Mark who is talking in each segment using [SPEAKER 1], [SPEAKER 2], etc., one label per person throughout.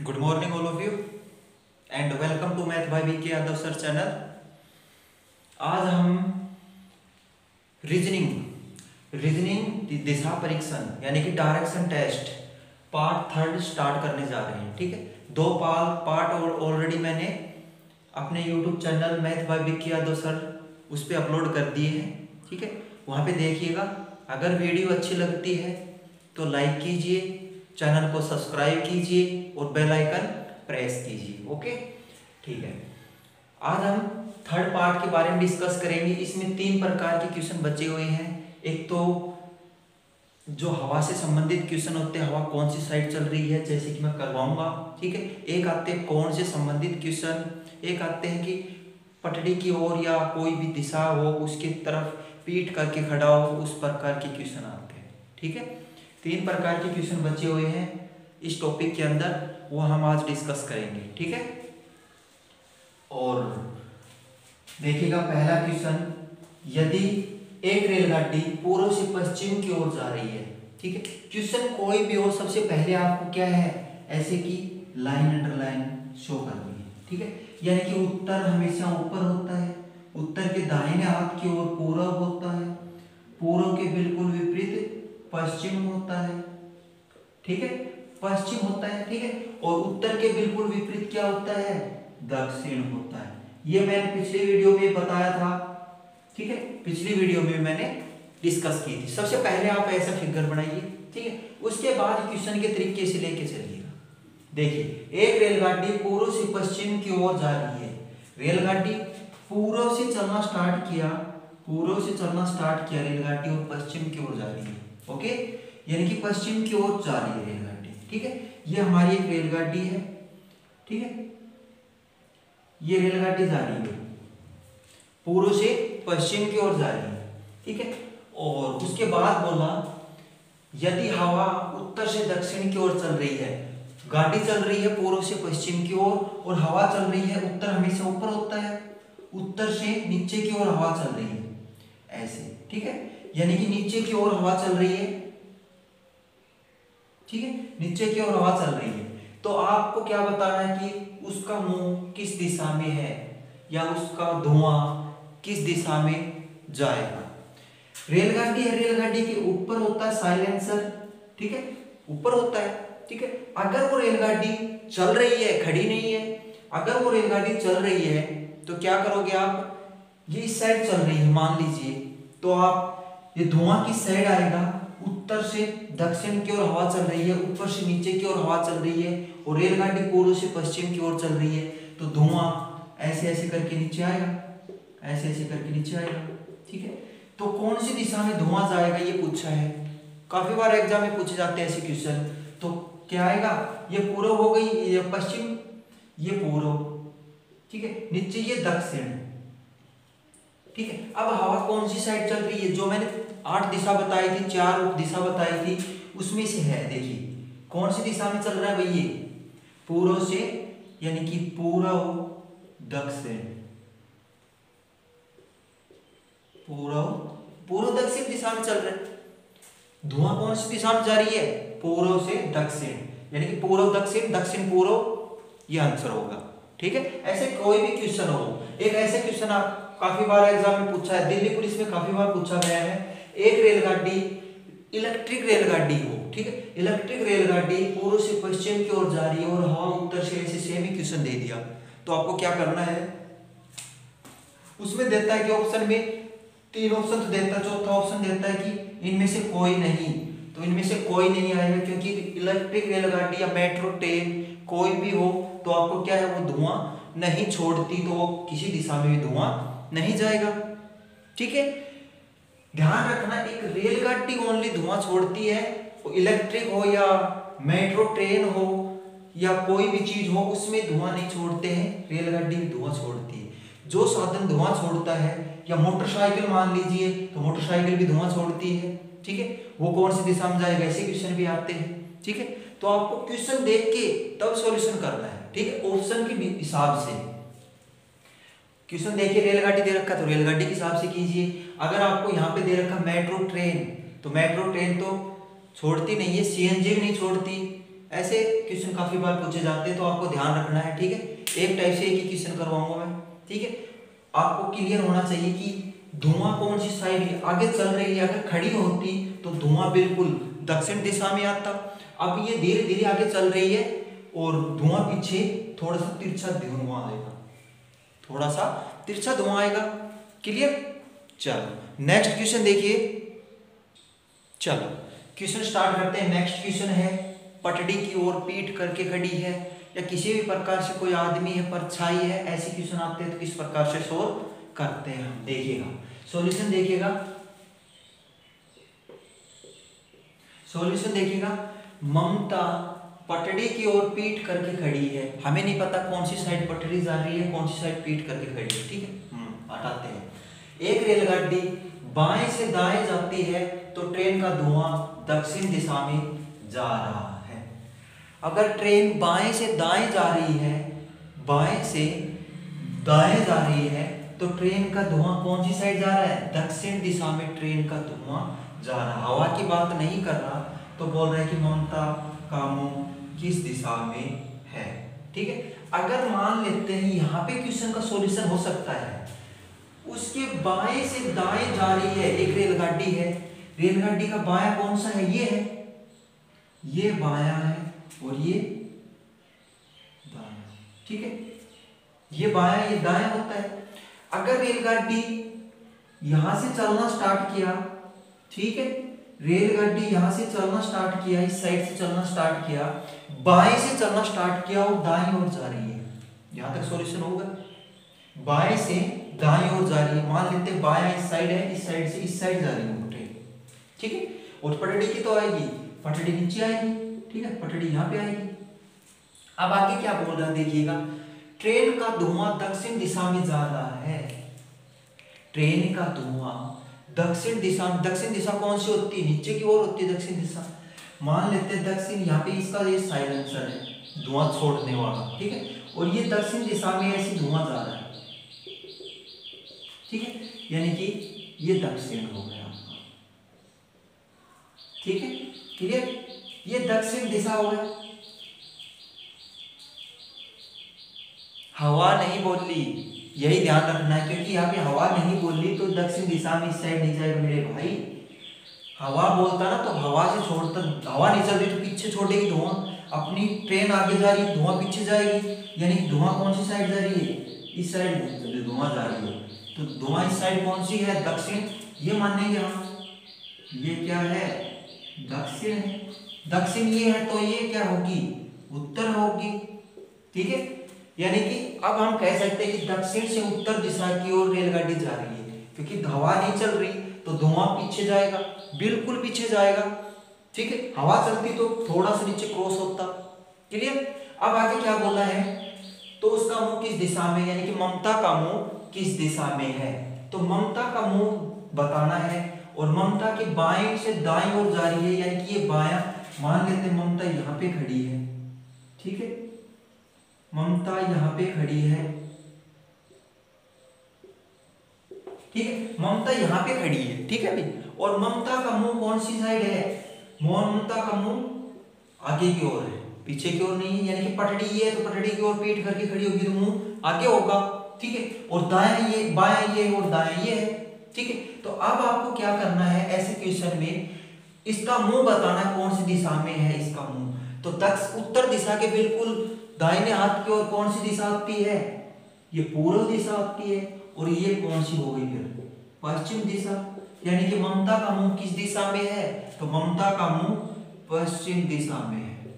[SPEAKER 1] Good morning all of you and welcome to Math by BK Yadav sir channel. आज हम reasoning दिशा परीक्षण यानी कि डायरेक्शन टेस्ट पार्ट 3 स्टार्ट करने जा रहे हैं। ठीक है, दो पार्ट ऑलरेडी मैंने अपने YouTube channel math bye BK Yadav sir उस पर अपलोड कर दिए हैं। ठीक है, वहाँ पे देखिएगा। अगर वीडियो अच्छी लगती है तो लाइक कीजिए, चैनल को सब्सक्राइब कीजिए और बेल आइकन प्रेस कीजिए। ओके, ठीक है। आज हम थर्ड पार्ट के बारे में डिस्कस करेंगे। इसमें 3 प्रकार के क्वेश्चन बचे हुए हैं। एक तो जो हवा से संबंधित क्वेश्चन होते हैं, हवा कौन सी साइड चल रही है, जैसे कि मैं करवाऊंगा। ठीक है, एक आते हैं कौन से संबंधित क्वेश्चन, एक आते हैं कि पटड़ी की ओर या कोई भी दिशा हो उसकी तरफ पीठ करके खड़ा हो, उस प्रकार के क्वेश्चन आते हैं। ठीक है, 3 प्रकार के क्वेश्चन बचे हुए हैं इस टॉपिक के अंदर, वो हम आज डिस्कस करेंगे। ठीक है, और देखिएगा पहला क्वेश्चन, यदि एक रेलगाड़ी पूर्व से पश्चिम की ओर जा रही है। ठीक है, क्वेश्चन कोई भी हो, सबसे पहले आपको क्या है, ऐसे की लाइन अंडरलाइन शो करनी है। ठीक है, यानी कि उत्तर हमेशा ऊपर होता है, उत्तर के दाहिने हाथ की ओर पूर्व होता है, पूर्व के बिल्कुल विपरीत पश्चिम होता है। ठीक है, पश्चिम होता है। ठीक है, और उत्तर के बिल्कुल विपरीत क्या होता है, दक्षिण होता है। ये मैंने पिछले वीडियो में बताया था। ठीक है, पिछली वीडियो में मैंने डिस्कस की थी। सबसे पहले आप ऐसा फिगर बनाइए। ठीक है, उसके बाद क्वेश्चन के तरीके से लेके चलिएगा। देखिए, एक रेलगाड़ी पूर्व से पश्चिम की ओर जा रही है। रेलगाड़ी पूर्व से चलना स्टार्ट किया, रेलगाड़ी और पश्चिम की ओर जा रही है। ओके, यानी कि पश्चिम की ओर जा रही है रेलगाड़ी। ठीक है, ये हमारी एक रेलगाड़ी है। ठीक है, ये रेलगाड़ी जा रही है, पूर्व से पश्चिम की ओर जा रही है। ठीक है, और उसके बाद बोला यदि हवा उत्तर से दक्षिण की ओर चल रही है, गाड़ी चल रही है पूर्व से पश्चिम की ओर और हवा चल रही है, उत्तर हमेशा ऊपर होता है, उत्तर से नीचे की ओर हवा चल रही है ऐसे। ठीक है, यानी कि नीचे की ओर हवा चल रही है। ठीक है, नीचे की ओर हवा चल रही है, तो आपको क्या बताना है कि उसका मुंह किस दिशा में है या उसका धुआं किस दिशा में जाएगा। रेलगाड़ी है, रेलगाड़ी के ऊपर होता है साइलेंसर। ठीक है, ऊपर होता है। ठीक है, अगर वो रेलगाड़ी चल रही है, खड़ी नहीं है, अगर वो रेलगाड़ी चल रही है तो क्या करोगे आप, ये इस साइड चल रही है मान लीजिए, तो आप ये धुआं किस साइड आएगा, उत्तर से दक्षिण की ओर हवा चल रही है, ऊपर से नीचे की ओर हवा चल रही है और रेलगाड़ी पूर्व से पश्चिम की ओर चल रही है, तो धुआं ऐसे ऐसे करके नीचे आएगा, ऐसे ऐसे करके नीचे आएगा। ठीक है, तो कौन सी दिशा में धुआं जाएगा ये पूछा है, काफी बार एग्जाम में पूछे जाते हैं ऐसे क्वेश्चन। तो क्या आएगा, ये पूर्व हो गई, ये पश्चिम, ये पूर्व। ठीक है, नीचे ये दक्षिण। ठीक है, अब हवा कौन सी साइड चल रही है, जो मैंने 8 दिशा बताई थी, 4 दिशा बताई थी, उसमें से है। देखिए कौन सी दिशा में चल रहा है भाई, ये पूर्व से, यानी कि पूर्व दक्षिण, पूर्व दक्षिण दिशा में चल रहा है। धुआं कौन सी दिशा में जा रही है, पूर्व से दक्षिण, यानी कि पूर्व दक्षिण, दक्षिण पूर्व, ये आंसर होगा। ठीक है, ऐसे कोई भी क्वेश्चन हो, एक ऐसे क्वेश्चन आप काफी बार एग्जाम में पूछा है, दिल्ली पुलिस में काफी बार पूछा गया है। एक रेलगाड़ी इलेक्ट्रिक रेलगाड़ी हो, ठीक है, इलेक्ट्रिक रेलगाड़ी पूर्व से पश्चिम की ओर जा रही है और हवा उत्तर से, ऐसे सेम ही क्वेश्चन दे दिया, तो आपको क्या करना है, उसमें देता है कि ऑप्शन में 3 ऑप्शन तो देता है, चौथा ऑप्शन देता है कि इनमें से कोई नहीं, तो इनमें से कोई नहीं आएगा, क्योंकि इलेक्ट्रिक रेलगाड़ी या मेट्रो ट्रेन कोई भी हो तो आपको क्या है, वो धुआं नहीं छोड़ती, तो वो किसी दिशा में भी धुआं नहीं जाएगा। ठीक है, ध्यान रखना, एक रेलगाड़ी ओनली धुआं छोड़ती है, वो इलेक्ट्रिक हो या मेट्रो ट्रेन हो या कोई भी चीज हो, उसमें धुआं नहीं छोड़ते हैं, रेलगाड़ी भी धुआं छोड़ती है। जो साधन धुआं छोड़ता है, या मोटरसाइकिल मान लीजिए, तो मोटरसाइकिल भी धुआं छोड़ती है। ठीक है, वो कौन सी दिशा में जाएगा, ऐसे क्वेश्चन भी आते हैं। ठीक है, तो आपको क्वेश्चन देख के तब सॉल्यूशन करना है। ठीक है, ऑप्शन के हिसाब से क्वेश्चन देखिए, रेलगाड़ी दे रखा तो रेलगाड़ी के हिसाब से कीजिए। अगर आपको यहाँ पे दे रखा मेट्रो ट्रेन, तो मेट्रो ट्रेन तो छोड़ती नहीं है, सीएनजी भी नहीं छोड़ती, ऐसे क्वेश्चन काफी बार पूछे जाते हैं, तो आपको ध्यान रखना है, ठीक है। एक टाइप से एक ही क्वेश्चन करवाऊंगा मैं, ठीक है। आपको क्लियर होना चाहिए कि धुआं कौन सी साइड आगे चल रही है। अगर खड़ी होती तो धुआं बिल्कुल दक्षिण दिशा में आता। अब ये धीरे धीरे आगे चल रही है और धुआं पीछे थोड़ा सा तिरछा धुआं आएगा, थोड़ा सा तिरछा धुआं आएगा। क्लियर। चलो नेक्स्ट क्वेश्चन देखिए। चलो क्वेश्चन स्टार्ट करते हैं। नेक्स्ट क्वेश्चन है, पटड़ी की ओर पीठ करके खड़ी है या किसी भी प्रकार से कोई आदमी है, परछाई है, ऐसे क्वेश्चन आते हैं तो किस प्रकार से सोल्व करते हैं हम देखिएगा। सॉल्यूशन देखिएगा, सॉल्यूशन देखिएगा। ममता पटड़ी की ओर पीठ करके खड़ी है। हमें नहीं पता कौन सी साइड पटड़ी जा रही है, कौन सी साइड पीठ करके खड़ी है, ठीक है। हटाते हैं। एक रेलगाड़ी बाएं से दाएं जाती है तो ट्रेन का धुआं दक्षिण दिशा में जा रहा है। अगर ट्रेन बाएं से दाएं जा रही है, बाएं से दाएं जा रही है, तो ट्रेन का धुआं कौन सी साइड जा रहा है? दक्षिण दिशा में ट्रेन का धुआं जा रहा है। हवा की बात नहीं कर रहा, तो बोल रहे हैं कि ममता का मुंह किस दिशा में है, ठीक है। अगर मान लेते हैं यहाँ पे क्वेश्चन का सॉल्यूशन हो सकता है, उसके बाएं से दाएं जा रही है एक रेलगाड़ी है, रेलगाड़ी का बायां कौन सा है? ये है, ये बायां है और ये दायां, ठीक है। ये बायां ये दायां होता है। अगर रेलगाड़ी यहां से चलना स्टार्ट किया, ठीक है, रेलगाड़ी यहां से चलना स्टार्ट किया, इस साइड से चलना स्टार्ट किया, बाएं से चलना स्टार्ट किया और दाएं ओर जा रही है, यहां तक सॉल्यूशन होगा। बाएं से दाएं ओर जा रही है, मान लेते हैं बायां इस साइड है, इस साइड से इस साइड जा रही है ट्रेन, ठीक है। और पटड़ी की तो आएगी, पटड़ी नीचे आएगी, ठीक है, पटड़ी यहां पे आएगी। अब आगे क्या बोल रहा है देखिएगा, ट्रेन का धुआं दक्षिण दिशा में जा रहा है। ट्रेन का धुआं दक्षिण दिशा, दक्षिण दिशा कौन सी होती है? नीचे की ओर होती है दक्षिण दिशा। मान लेते हैं दक्षिण, यहाँ पे इसका ये साइलेंसर है धुआं छोड़ने वाला, ठीक है, और ये दक्षिण दिशा में ऐसे धुआं जा रहा है, ठीक है, यानी कि ये दक्षिण हो गया, ठीक है, क्लियर। ये दक्षिण दिशा हो गया। हवा नहीं बोली, यही ध्यान रखना है, क्योंकि यहाँ पे हवा नहीं बोली तो दक्षिण दिशा में इस साइड नहीं जाएगा मेरे भाई। हवा बोलता ना तो हवा से छोड़ता, हवा नहीं चल रही तो पीछे छोड़ेगी धुआं। अपनी ट्रेन आगे जा रही है, धुआं पीछे जाएगी, यानी धुआं कौन सी साइड जा रही है? इस साइड धुआं जा रही है, तो धुआं इस साइड कौन सी है? दक्षिण। ये मानेंगे हम, ये क्या है? दक्षिण है। दक्षिण ये है तो ये क्या होगी? उत्तर होगी, ठीक है। यानी कि अब हम कह सकते हैं कि दक्षिण से उत्तर दिशा की ओर रेलगाड़ी जा रही है, क्योंकि हवा नहीं चल रही तो धुआं पीछे जाएगा, बिल्कुल पीछे जाएगा, ठीक है। हवा चलती तो थोड़ा सा नीचे क्रॉस होता, क्लियर। अब आगे क्या बोला है, तो उसका मुंह किस दिशा में, यानी कि ममता का मुंह किस दिशा में है, तो ममता का मुंह बताना है। और ममता के बाएं से दाएं ओर जा रही है, यानी कि ये बायां, मान लेते हैं ममता यहाँ पे खड़ी है, ठीक है, ममता यहाँ पे खड़ी है, ठीक है, ममता यहाँ पे खड़ी है, ठीक है भाई। और ममता का मुंह कौन सी साइड है? ममता का मुंह आगे की ओर है, पीछे की ओर नहीं है, यानी कि पटड़ी ये है तो पटड़ी की ओर पीठ करके खड़ी होगी तो मुंह आगे होगा, ठीक है। और दायां ये, बायां ये और दायां ये है, ठीक है। तो अब आपको क्या करना है ऐसे क्वेश्चन में, इसका मुंह बताना है कौन सी दिशा में है इसका मुंह। तो उत्तर दिशा के बिल्कुल दाहिने हाथ की ओर कौन सी दिशा आती है? ये पूर्व दिशा आती है। और ये कौन सी हो गई फिर? पश्चिम दिशा। यानी कि ममता का मुंह किस दिशा में है? तो ममता का मुंह पश्चिम दिशा में है,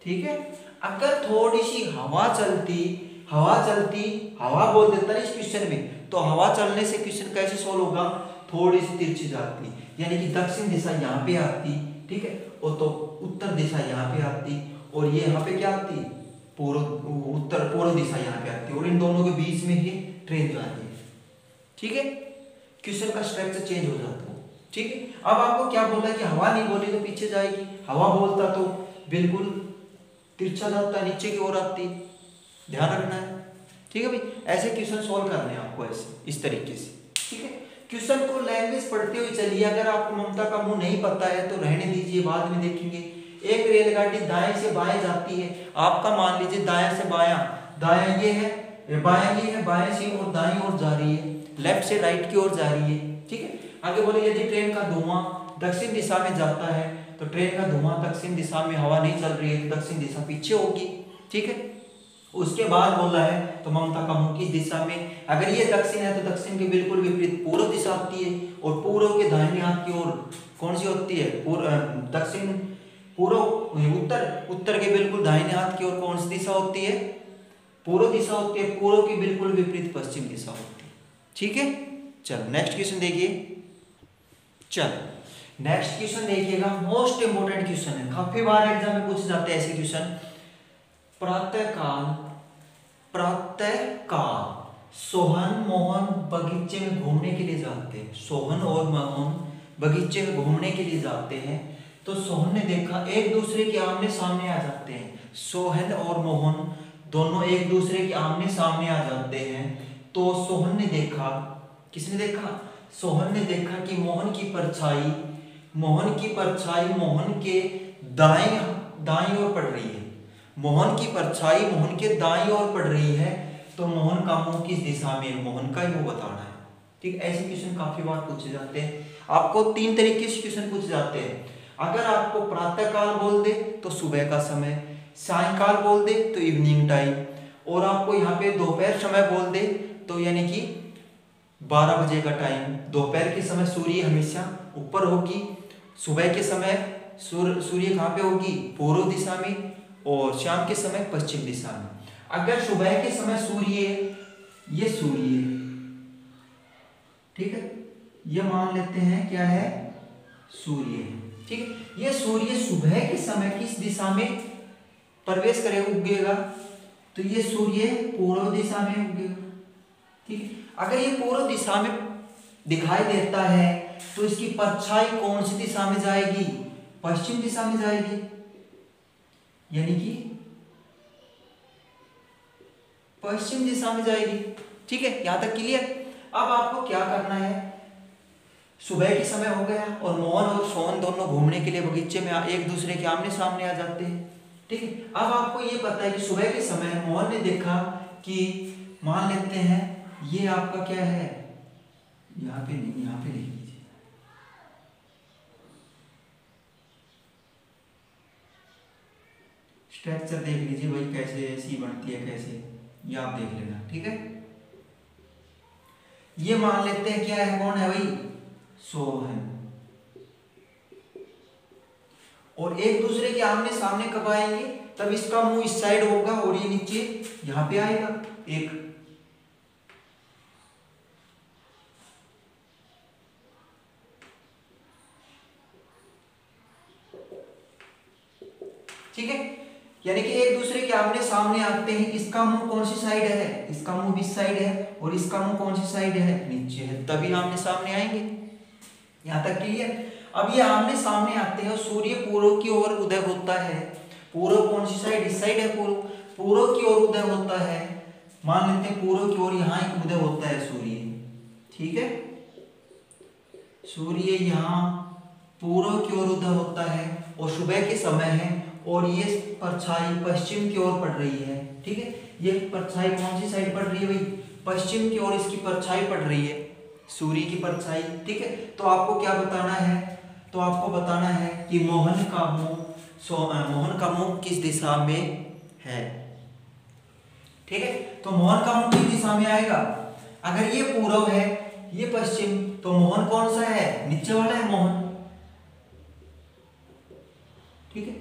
[SPEAKER 1] ठीक है। अगर थोड़ी सी हवा चलती, हवा बोल देता है इस क्वेश्चन में, तो हवा चलने से क्वेश्चन कैसे सोल्व होगा? थोड़ी सी तिरछी जाती, यानी कि दक्षिण दिशा यहाँ पे आती, ठीक है, और तो उत्तर दिशा यहाँ पे आती, और ये यहाँ पे क्या आती? पूर्व दिशा यहाँ पे आती, और इन दोनों के बीच में ही ट्रेन जाती है, ठीक है। क्वेश्चन का स्ट्रक्चर चेंज हो जाता है, ठीक है। अब आपको क्या बोला कि हवा नहीं बोली तो पीछे जाएगी, हवा बोलता तो बिल्कुल तिरछा जाता, नीचे की ओर आती, ध्यान रखना है, ठीक है भाई। ऐसे क्वेश्चन सोल्व करने हैं आपको, ऐसे इस तरीके से, ठीक है। क्वेश्चन को लैंग्वेज पढ़ते हुए चलिए। अगर आपको ममता का मुंह नहीं पता है तो रहने दीजिए, बाद में देखेंगे। एक रेलगाड़ी दाएं से बाएं जाती है, आपका मान लीजिए दाएं से बायां, दायां ये है, बायां ये है, बाएं से और दाईं ओर जा रही है, लेफ्ट से राइट की ओर जा रही है, ठीक है। आगे बोले यदि ट्रेन का धुआं दक्षिण दिशा में जाता है तो ट्रेन का धुआं दक्षिण दिशा में, हवा नहीं चल रही है तो दक्षिण दिशा पीछे होगी, ठीक है। उसके बाद बोला है तो ममता का मुंह किस दिशा में, अगर ये दक्षिण है तो दक्षिण के बिल्कुल विपरीत पूर्व दिशा होती है, और पूर्व के दाहिने हाथ की ओर कौन सी होती है, दक्षिण, पूर्व, उत्तर, उत्तर के बिल्कुल दाहिने हाथ की ओर कौन सी दिशा होती है, पूर्व दिशा होती है, पूर्व के बिल्कुल विपरीत पश्चिम दिशा होती है, ठीक है। चलो नेक्स्ट क्वेश्चन देखिए, चलो नेक्स्ट क्वेश्चन देखिएगा, मोस्ट इंपोर्टेंट क्वेश्चन है, काफी बार एग्जाम में पूछे जाते हैं ऐसे क्वेश्चन। प्रातःकाल सोहन मोहन बगीचे में घूमने के लिए जाते हैं, सोहन और मोहन बगीचे में घूमने के लिए जाते हैं, तो सोहन ने देखा एक दूसरे के आमने सामने आ जाते हैं, सोहन और मोहन दोनों एक दूसरे के आमने सामने आ जाते हैं, तो सोहन ने देखा, किसने देखा, सोहन ने देखा कि मोहन की परछाई मोहन के दाईं ओर पड़ रही है, मोहन की परछाई मोहन के दाईं ओर पड़ रही है, तो मोहन का मुंह किस दिशा में है, मोहन का ही मुंह बताना है, ठीक। ऐसे क्वेश्चन काफी बार पूछे जाते हैं, आपको 3 तरीके से क्वेश्चन पूछे जाते हैं। अगर आपको प्रातः काल बोल दे तो सुबह का समय, सायंकाल बोल दे तो इवनिंग टाइम, और आपको यहाँ पे दोपहर समय बोल दे तो यानी कि 12 बजे का टाइम। दोपहर के समय सूर्य हमेशा ऊपर होगी, सुबह के समय सूर्य कहाँ पे होगी, पूर्व दिशा में, और शाम के समय पश्चिम दिशा में। अगर सुबह के समय ये सूर्य, ठीक है, ये मान लेते हैं क्या है, सूर्य है, ठीक है। ये सूर्य सुबह के समय किस दिशा में प्रवेश करेगा, उगेगा, तो ये सूर्य पूर्व दिशा में उगेगा, ठीक है। अगर ये पूर्व दिशा में दिखाई देता है तो इसकी परछाई कौन सी दिशा में जाएगी, पश्चिम दिशा में जाएगी, यानी कि पश्चिम दिशा में जाएगी, ठीक है। यहां तक क्लियर। अब आपको क्या करना है, सुबह के समय हो गया और मोहन और सोहन दोनों घूमने के लिए बगीचे में एक दूसरे के आमने सामने आ जाते हैं, ठीक है। अब आपको ये पता है कि सुबह के समय मोहन ने देखा कि, मान लेते हैं ये आपका क्या है, यहाँ पे नहीं, यहाँ पे लिख लीजिए, स्ट्रक्चर देख लीजिए भाई कैसे ऐसी बनती है, कैसे, ये आप देख लेना, ठीक है। ये मान लेते हैं क्या है, कौन है भाई, सोहन, और एक दूसरे के आमने सामने कब आएंगे, तब इसका मुंह इस साइड होगा और ये नीचे यहां पे आएगा एक, ठीक है। यानी कि एक दूसरे के आमने सामने आते हैं, इसका मुंह कौन सी साइड है, इसका मुंह इस साइड है, और इसका मुंह कौन सी साइड है, नीचे है, तभी आमने सामने आएंगे। यहां तक क्लियर। अब ये आमने सामने आते हैं और सूर्य पूर्व की ओर उदय होता है, पूर्व कौन सी साइड, इस साइड है, पूर्व की ओर उदय होता है, मान लेते हैं पूर्व की ओर यहाँ एक उदय होता है सूर्य, ठीक है। सूर्य यहाँ पूर्व की ओर उदय होता है और सुबह के समय है, और ये परछाई पश्चिम की ओर पड़ रही है, ठीक है। ये परछाई कौन सी साइड पड़ रही है भाई, पश्चिम की ओर इसकी परछाई पड़ रही है, सूर्य की परछाई, ठीक है। तो आपको क्या बताना है, तो आपको बताना है कि मोहन का मुंह किस दिशा में है, ठीक है। तो मोहन का मुंह किस दिशा में आएगा, अगर ये पूर्व है ये पश्चिम, तो मोहन कौन सा है, नीचे वाला है मोहन, ठीक है।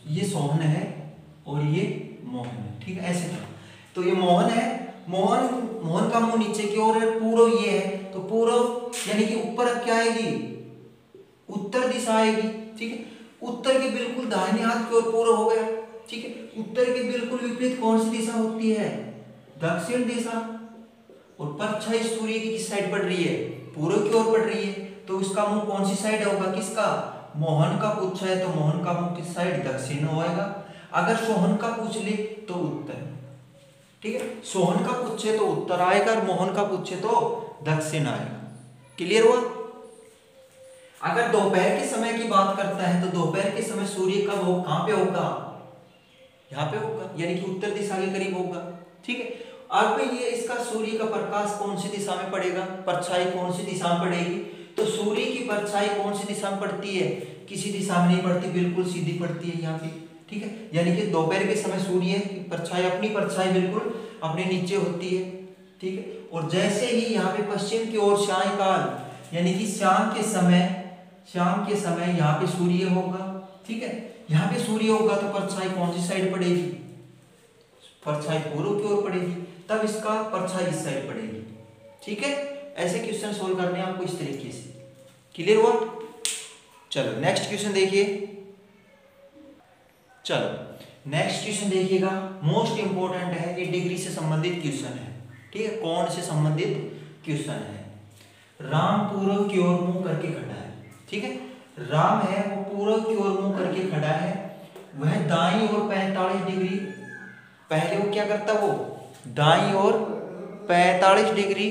[SPEAKER 1] ये सोहन है और ये मोहन है, ठीक है, ऐसे था। तो ये मोहन है, मोहन का मुंह नीचे की ओर है, पूर्व ये है, तो पूर्व यानी कि ऊपर क्या आएगी, उत्तर दिशा आएगी, ठीक है। उत्तर के बिल्कुल दाहिने हाथ की ओर पूर्व हो गया, ठीक है। उत्तर के बिल्कुल विपरीत कौन सी दिशा होती है, दक्षिण दिशा, और परछाई सूर्य की किस साइड पड़ रही है, पूर्व की ओर पड़ रही है, तो उसका मुंह कौन सी साइड होगा, किसका, मोहन का पूछा है तो मोहन का मुंह किस साइड, दक्षिण होएगा। अगर सोहन का पूछ ले तो उत्तर, ठीक है। सोहन का पूछे तो उत्तर आएगा और मोहन का पूछे तो दक्षिण आएगा, क्लियर हुआ। अगर दोपहर के समय की बात करता है तो दोपहर के समय सूर्य कब हो, कहाँ पे होगा, यहाँ पे होगा, यानी कि उत्तर दिशा के करीब होगा। ठीक है, अब ये इसका सूर्य का प्रकाश कौन सी दिशा में पड़ेगा, परछाई कौन सी दिशा में पड़ेगी, तो सूर्य की परछाई कौन सी दिशा में पड़ती है, किसी दिशा में नहीं पड़ती, बिल्कुल सीधी पड़ती है यहाँ पे। ठीक है, यानी कि दोपहर के समय सूर्य की परछाई, अपनी परछाई बिल्कुल अपने नीचे होती है। ठीक है, और जैसे ही यहाँ पे पश्चिम की ओर सायंकाल यानी कि शाम के समय यहाँ पे सूर्य होगा। ठीक है, यहाँ पे सूर्य होगा तो परछाई कौन सी साइड पड़ेगी, परछाई पूर्व की ओर पड़ेगी, तब इसका परछाई इस साइड पड़ेगी। ठीक है, ऐसे क्वेश्चन सोल्व करने हैं आपको इस तरीके से। क्लियर हुआ? चलो नेक्स्ट क्वेश्चन देखिए। चलो नेक्स्ट क्वेश्चन देखिएगा, मोस्ट इंपोर्टेंट है, ये डिग्री से संबंधित क्वेश्चन है। ठीक है, कोण से संबंधित क्वेश्चन है। राम पूर्व की ओर मुंह करके खड़ा है। ठीक है, राम है वो पूर्व की ओर मुंह करके खड़ा है, वह दाईं ओर 45 डिग्री, पहले वो क्या करता, वो दाईं ओर 45 डिग्री।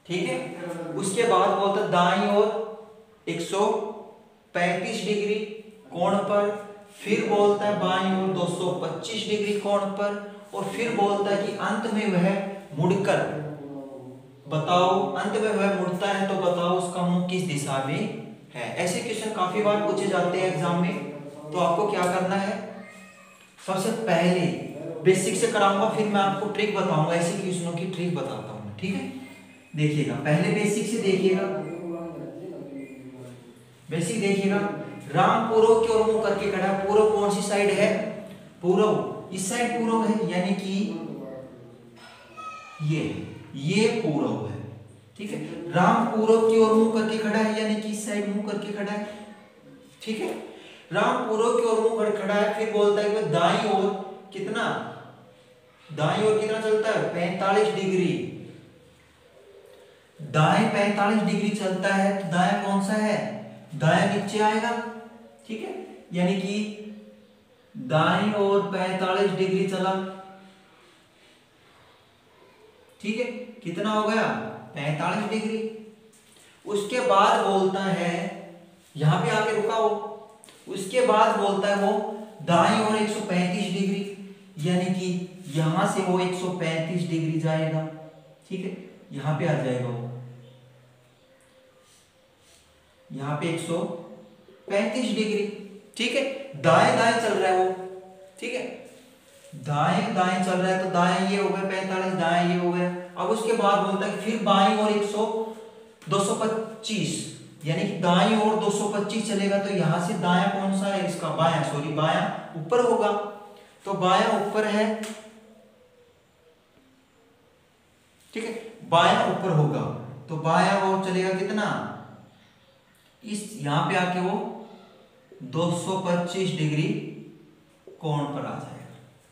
[SPEAKER 1] ठीक है, उसके बाद बोलता दाईं ओर 135 डिग्री कोण पर, फिर बोलता है बाईं ओर 225 डिग्री कोण पर, और फिर बोलता है कि अंत में वह मुड़कर बताओ, अंत में वह मुड़ता है तो बताओ उसका मुंह किस दिशा में है। ऐसे क्वेश्चन काफी बार पूछे जाते हैं एग्जाम में, तो आपको क्या करना है, सबसे पहले बेसिक से कराऊंगा, फिर मैं आपको ट्रिक बताऊंगा, ऐसे क्वेश्चनों की ट्रिक बताता हूं। ठीक है, देखिएगा, पहले बेसिक से देखिएगा, बेसिक देखिएगा। राम पूर्व की ओर मुंह करके खड़ा है, पूर्व कौन सी साइड है, पूर्व, इस साइड पूर्व है, यानी कि ये पूर्व है। ठीक है, राम पूर्व की ओर मुंह करके खड़ा है, यानी कि इस साइड मुंह करके खड़ा है। ठीक है, राम पूर्व की ओर मुंह करके खड़ा है, फिर बोलता है कि दाईं ओर कितना, दाईं ओर कितना चलता है, 45 डिग्री, दाएं 45 डिग्री चलता है, तो दाया कौन सा है, दाया नीचे आएगा। ठीक है, यानी कि दाईं ओर 45 डिग्री चला। ठीक है, कितना हो गया, 45 डिग्री। उसके बाद बोलता है, यहां पे आके रुका हो, उसके बाद बोलता है वो दाईं ओर 135 डिग्री, यानी कि यहां से वो 135 डिग्री जाएगा। ठीक है, यहां पे आ जाएगा वो, यहां पे 135 डिग्री। ठीक है, दाएं दाएं चल रहा है वो। ठीक है, दाएं दाएं चल रहा है, तो दाएं ये हो गया 45, दाएं ये हो गया। अब उसके बाद बोलता है फिर बाईं ओर 225, यानी कि दाईं ओर 225 चलेगा, तो यहां से दायां कौन सा है, इसका बायां, सॉरी बायां ऊपर होगा, तो बायां ऊपर है। ठीक है, बायां ऊपर होगा, तो बायां ओर चलेगा कितना, इस यहां पे आके वो 225 डिग्री कोण पर आ जाएगा।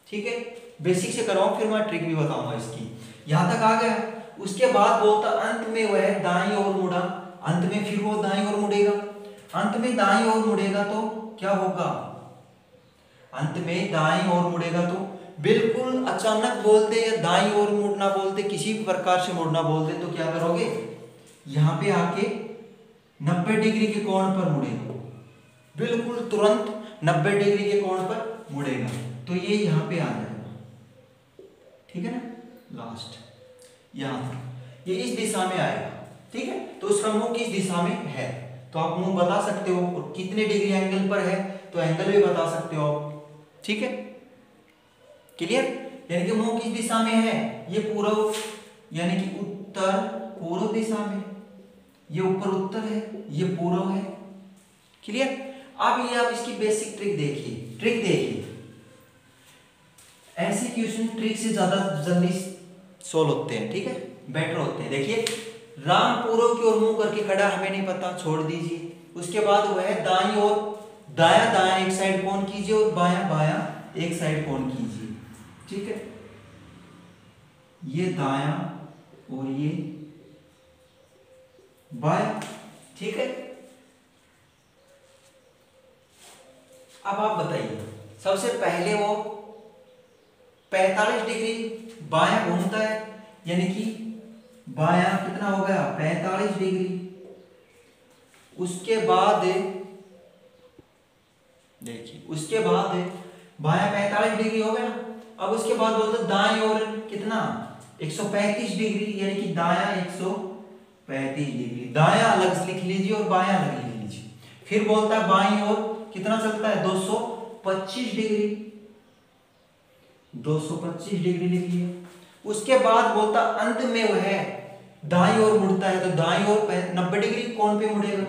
[SPEAKER 1] ठीक है, बेसिक से कराऊं, फिर मैं ट्रिक भी बताऊंगा इसकी। यहां तक आ गया। उसके बाद बोलता अंत में वह दाईं ओर मुड़ा, अंत में फिर वो दाईं ओर मुड़ेगा, अंत में दाईं ओर मुड़ेगा तो क्या होगा, अंत में दाईं ओर मुड़ेगा तो बिल्कुल अचानक बोलते या दाईं ओर मुड़ना बोलते, किसी भी प्रकार से मुड़ना बोलते, तो क्या करोगे, यहां पे आके 90 डिग्री के कोण पर मुड़ेगा, बिल्कुल तुरंत 90 डिग्री के कोण पर मुड़ेगा, तो ये यहां पे आ जाएगा। ठीक है ना, लास्ट यहां तक ये इस दिशा में आएगा। ठीक है, तो उसका मुंह किस दिशा में है, तो आप मुंह बता सकते हो, और कितने डिग्री एंगल पर है तो एंगल भी बता सकते हो आप। ठीक है, क्लियर, यानी कि मुंह किस दिशा में है, ये पूर्व यानी कि उत्तर पूर्व दिशा में, ये ऊपर उत्तर है, ये पूर्व है। क्लियर, अब ये आप इसकी बेसिक ट्रिक देखिए, ट्रिक देखिए, ऐसे क्वेश्चन ट्रिक से ज्यादा जल्दी सोल्व होते हैं। ठीक है, बेटर होते हैं। देखिए, राम पूर्व की ओर मुंह करके खड़ा, हमें नहीं पता, छोड़ दीजिए। उसके बाद वह दाईं ओर, दाया दाया एक साइड कोण कीजिए, और बाया बाया एक साइड कोण कीजिए। ठीक है, ये दाया और ये बाया। ठीक है, अब आप बताइए, सबसे पहले वो 45 डिग्री बायां घूमता है, यानी कि बायां कितना हो गया 45 डिग्री, उसके बाद देखिए, उसके बाद बायां 45 डिग्री हो गया। अब उसके बाद बोलते दाएं ओर कितना 135 डिग्री, यानी कि दायां 135 डिग्री। दायां अलग लिख लीजिए और बायां अलग लिख लीजिए। फिर बोलता है बाईं ओर कितना चलता है 225 डिग्री, 225 डिग्री लिख लिया। उसके बाद बोलता अंत में वह दाईं ओर मुड़ता है, तो दाईं ओर 90 डिग्री कोण पे मुड़ेगा।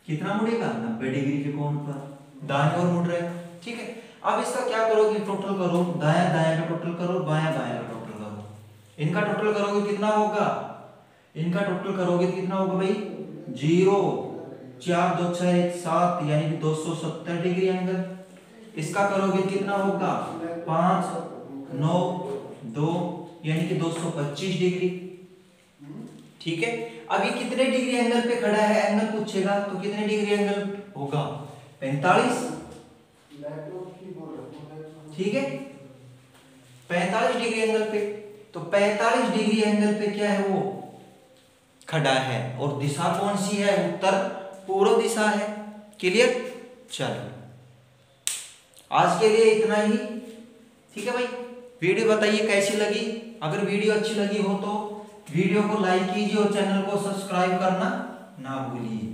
[SPEAKER 1] कितना मुड़ेगा 90 डिग्री के कोण पर दाईं ओर मुड़ रहा है। ठीक है, अब इसका क्या करोगे, टोटल करो, दायां दायां का टोटल करो, बायां बायां का टोटल करो। इनका टोटल करोगे कितना होगा, इनका टोटल करोगे तो कितना होगा भाई 0 4 2 6 1 7, यानी कि 270 डिग्री एंगल। इसका करोगे कितना होगा 5 9 2, यानी कि 225 डिग्री। ठीक है, अब ये कितने डिग्री एंगल पे खड़ा है, एंगल पूछेगा तो कितने डिग्री एंगल होगा 45। ठीक है, 45 डिग्री एंगल पे, तो 45 डिग्री एंगल पे क्या है वो खड़ा है, और दिशा कौन सी है, उत्तर पूर्व दिशा है। क्लियर। चलो आज के लिए इतना ही। ठीक है भाई, वीडियो बताइए कैसी लगी। अगर वीडियो अच्छी लगी हो तो वीडियो को लाइक कीजिए और चैनल को सब्सक्राइब करना ना भूलिए,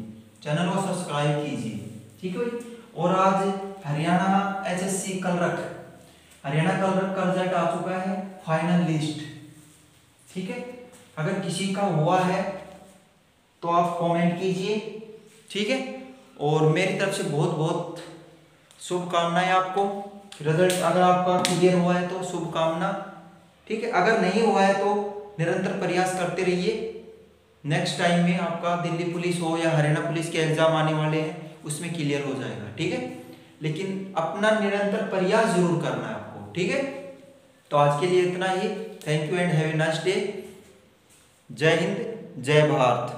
[SPEAKER 1] चैनल को सब्सक्राइब कीजिए। ठीक है भाई। और आज Haryana SSC clerk, Haryana clerk का रिजल्ट आ चुका है, फाइनल लिस्ट। ठीक है, अगर किसी का हुआ है तो आप कमेंट कीजिए। ठीक है, और मेरी तरफ से बहुत बहुत शुभकामनाएं आपको। रिजल्ट अगर आपका क्लियर हुआ है तो शुभकामना। ठीक है, अगर नहीं हुआ है तो निरंतर प्रयास करते रहिए। नेक्स्ट टाइम में आपका दिल्ली पुलिस हो या हरियाणा पुलिस के एग्जाम आने वाले हैं, उसमें क्लियर हो जाएगा। ठीक है, लेकिन अपना निरंतर प्रयास जरूर करना है आपको। ठीक है, तो आज के लिए इतना ही। Thank you and have a nice day. जय हिंद, जय भारत।